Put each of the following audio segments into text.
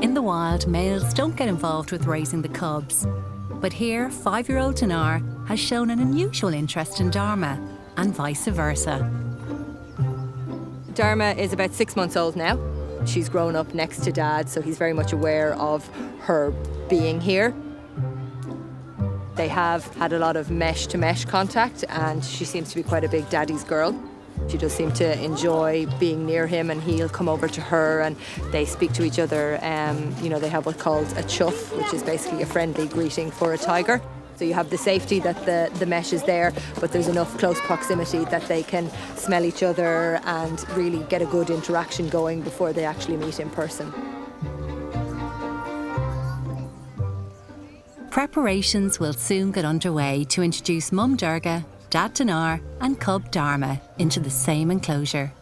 In the wild, males don't get involved with raising the cubs. But here, 5-year-old Dinar has shown an unusual interest in Dharma, and vice versa. Dharma is about 6 months old now. She's grown up next to Dad, so he's very much aware of her being here. They have had a lot of mesh-to-mesh contact, and she seems to be quite a big daddy's girl. She does seem to enjoy being near him, and he'll come over to her and they speak to each other. They have what's called a chuff, which is basically a friendly greeting for a tiger. So you have the safety that the mesh is there, but there's enough close proximity that they can smell each other and really get a good interaction going before they actually meet in person. Preparations will soon get underway to introduce Mum Durga, Dad Dinar and cub Dharma into the same enclosure.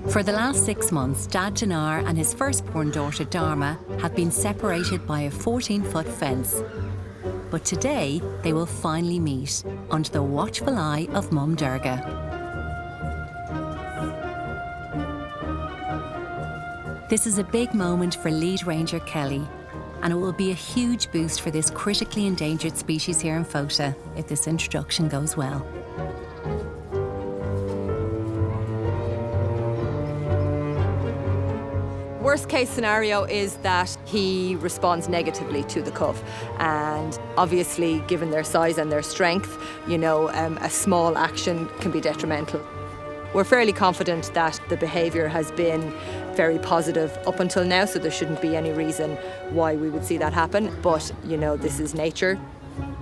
For the last 6 months, Dad Dinar and his firstborn daughter Dharma have been separated by a 14-foot fence. But today, they will finally meet under the watchful eye of Mum Durga. This is a big moment for lead ranger Kelly, and it will be a huge boost for this critically endangered species here in Fota if this introduction goes well. Worst case scenario is that he responds negatively to the cub, and obviously given their size and their strength, a small action can be detrimental. We're fairly confident that the behaviour has been very positive up until now, so there shouldn't be any reason why we would see that happen. But, this is nature.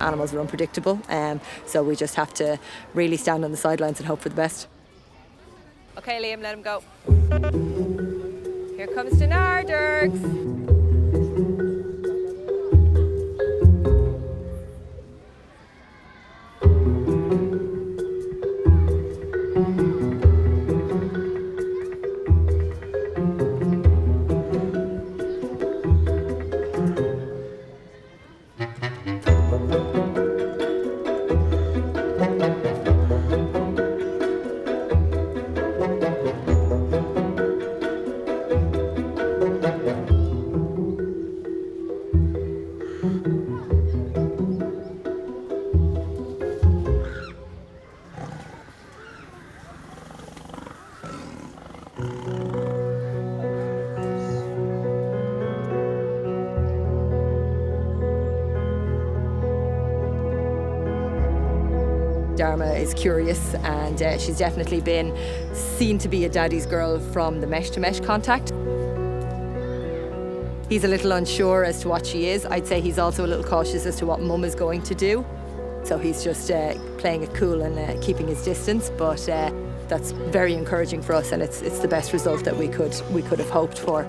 Animals are unpredictable, so we just have to really stand on the sidelines and hope for the best. OK, Liam, let him go. Here comes Dinar, Dirks. Dharma is curious, and she's definitely been seen to be a daddy's girl from the mesh-to-mesh contact. He's a little unsure as to what she is. I'd say he's also a little cautious as to what Mum is going to do. So he's just playing it cool and keeping his distance, but that's very encouraging for us, and it's the best result that we could have hoped for.